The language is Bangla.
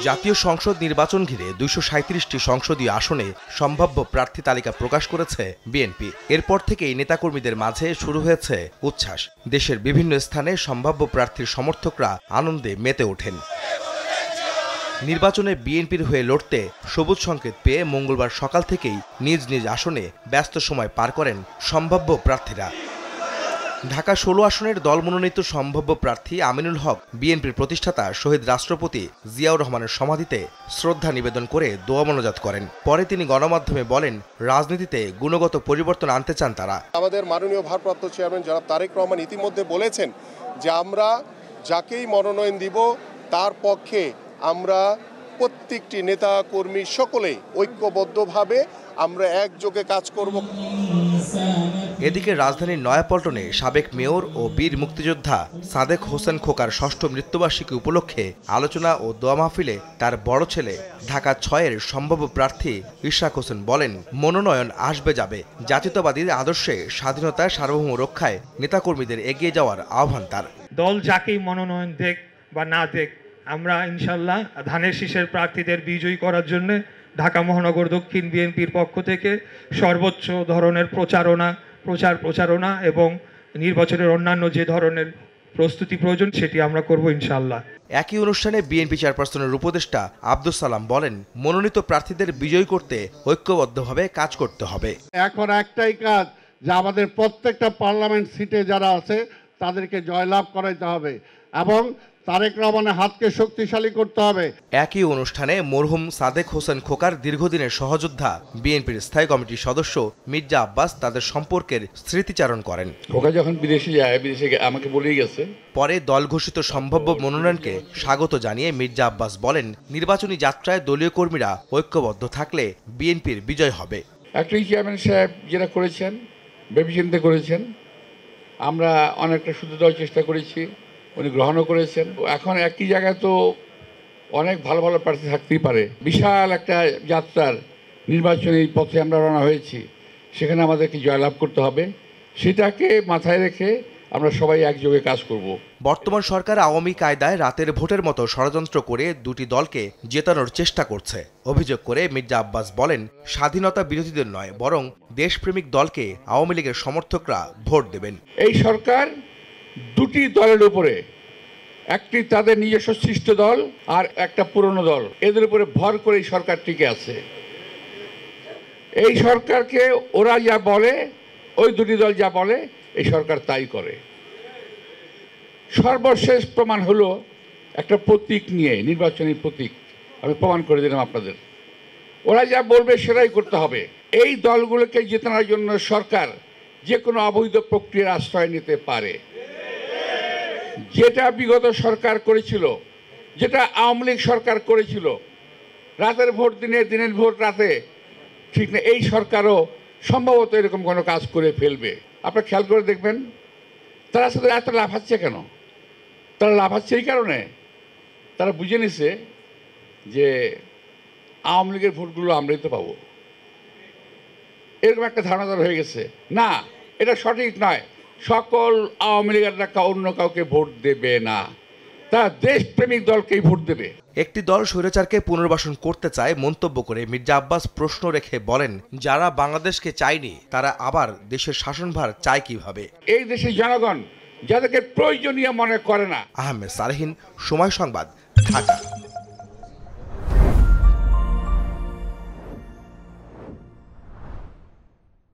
জাতীয় সংসদ নির্বাচন ঘিরে ২৩৭টি সংসদীয় আসনে সম্ভাব্য প্রার্থী তালিকা প্রকাশ করেছে বিএনপি। এরপর থেকেই নেতাকর্মীদের মাঝে শুরু হয়েছে উচ্ছ্বাস। দেশের বিভিন্ন স্থানে সম্ভাব্য প্রার্থীর সমর্থকরা আনন্দে মেতে ওঠেন। নির্বাচনে বিএনপির হয়ে লড়তে সবুজ সংকেত পেয়ে মঙ্গলবার সকাল থেকেই নিজ নিজ আসনে ব্যস্ত সময় পার করেন সম্ভাব্য প্রার্থীরা। ঢাকা ১৬ আসনের দল মনোনীত সম্ভাব্য প্রার্থী আমিনুল হক বিএনপির প্রতিষ্ঠাতা শহীদ রাষ্ট্রপতি জিয়াউর রহমানের সমাধিতে শ্রদ্ধা নিবেদন করে দোয়া মোনাজাত করেন। পরে তিনি গণমাধ্যমে বলেন, রাজনীতিতে গুণগত পরিবর্তন আনতে চান তারা। আমাদের মাননীয় ভারপ্রাপ্ত চেয়ারম্যান জনাব তারেক রহমান ইতিমধ্যে বলেছেন যে আমরা যাকেই মনোনয়ন দিব তার পক্ষে আমরা প্রত্যেকটি নেতা কর্মী সকলেই ঐক্যবদ্ধভাবে আমরা একযোগে কাজ করব। এদিকে রাজধানীর নয়াপল্টনে সাবেক মেয়র ও বীর মুক্তিযোদ্ধা সাদেক হোসেন খোকার ষষ্ঠ মৃত্যুবার্ষিকী উপলক্ষে আলোচনা ও দোয়া মাহফিলে তার বড় ছেলে ঢাকা ৬-এর সম্ভাব্য প্রার্থী ইশরাক হোসেন বলেন, মনোনয়ন আসবে যাবে, জাতীয়তাবাদীর আদর্শে স্বাধীনতা সার্বভৌম রক্ষায় নেতাকর্মীদের এগিয়ে যাওয়ার আহ্বান তার। দল যাকেই মনোনয়ন দেখ বা না দেখ, আমরা ইনশাল্লাহ ধানের শীষের প্রার্থীদের বিজয়ী করার জন্য ঢাকা মহানগর দক্ষিণ বিএনপির পক্ষ থেকে সর্বোচ্চ ধরনের প্রচারণা এবং নির্বাচনের অন্যান্য যে ধরনের প্রস্তুতি প্রয়োজন সেটি আমরা করব ইনশাল্লাহ। একই অনুষ্ঠানে বিএনপি চেয়ারপারসনের উপদেষ্টা আব্দুস সালাম বলেন, মনোনীত প্রার্থীদের বিজয়ী করতে ঐক্যবদ্ধভাবে কাজ করতে হবে। এখন একটাই কাজ যে আমাদের প্রত্যেকটা পার্লামেন্ট সিটে যারা আছে তাদেরকে জয়লাভ করাইতে হবে এবং তারেক রহমানের হাতকে শক্তিশালী করতে হবে। একই অনুষ্ঠানে মরহুম সাদেক হোসেন খোকার দীর্ঘদিনের সহযোদ্ধা বিএনপির স্থায়ী কমিটির সদস্য মির্জা আব্বাস তাদের সম্পর্কের স্মৃতিচারণ করেন। খোকা যখন বিদেশে যায়, বিদেশে আমাকে বলেই গেছে। পরে দল ঘোষিত সম্ভাব্য মনোনয়নকে স্বাগত জানিয়ে মির্জা আব্বাস বলেন, নির্বাচনী যাত্রায় দলীয় কর্মীরা ঐক্যবদ্ধ থাকলে বিএনপির বিজয় হবে। একটাই চেয়ারম্যান সাহেব যেটা করেছেন, ভেবেচিন্তে করেছেন, আমরা অনেকটা শুধু দেওয়ার চেষ্টা করেছি, উনি গ্রহণও করেছেন। এখন একই জায়গায় তো অনেক ভালো ভালো প্রার্থী থাকতেই পারে। বিশাল একটা যাত্রার নির্বাচনী পথে আমরা রওনা হয়েছি, সেখানে আমাদেরকে জয়লাভ করতে হবে। সেটাকে মাথায় রেখে আমরা সবাই একযোগে কাজ করব। বর্তমান সরকার আওয়ামী কায়দায় রাতের ভোটের মতো ষড়যন্ত্র করে দুটি দলকে জেতানোর চেষ্টা করছে অভিযোগ করে মির্জা আব্বাস বলেন, স্বাধীনতা বিরোধীদের নয় বরং দেশপ্রেমিক দলকে আওয়ামী লীগের সমর্থকরা ভোট দেবেন। এই সরকার দুটি দলের উপরে, একটি তাদের নিজস্ব সৃষ্ট দল আর একটা পুরনো দল, এদের উপরে ভর করে এই সরকার টিকে আছে। এই সরকারকে ওরা যা বলে, ওই দুটি দল যা বলে, এই সরকার তাই করে। সর্বশেষ প্রমাণ হলো একটা প্রতীক নিয়ে, নির্বাচনী প্রতীক আমি প্রমাণ করে দিলাম আপনাদের। ওরা যা বলবে সেটাই করতে হবে। এই দলগুলোকে জেতানোর জন্য সরকার যে কোনো অবৈধ প্রক্রিয়ার আশ্রয় নিতে পারে। যেটা বিগত সরকার করেছিল, যেটা আওয়ামী লীগ সরকার করেছিল, রাতের ভোট দিনে, দিনের ভোট রাতে, ঠিক না, এই সরকারও সম্ভবত এরকম কোনো কাজ করে ফেলবে। আপনারা খেয়াল করে দেখবেন তারা সাথে এত লাফাচ্ছে কেন। তারা লাফাচ্ছে এই কারণে তারা বুঝে নিছে যে আওয়ামী লীগের ভোটগুলো আমরাই তো পাবো, এরকম একটা ধারণা তার হয়ে গেছে। না, এটা সঠিক নয়। সকল আওয়ামী লীগের অন্য কাউকে ভোট দেবে না, তারা দেশপ্রেমিক দলকেই ভোট দেবে। একটি দল স্বৈরাচারকে পুনর্বাসন করতে চায় মন্তব্য করে মির্জা আব্বাস প্রশ্ন রেখে বলেন, যারা বাংলাদেশকে চায়নি তারা আবার দেশের শাসনভার চায় কিভাবে? এই দেশের জনগণ যাদেরকে প্রয়োজনীয় মনে করে না। আহমেদ সালেহীন, সময় সংবাদ, ঢাকা।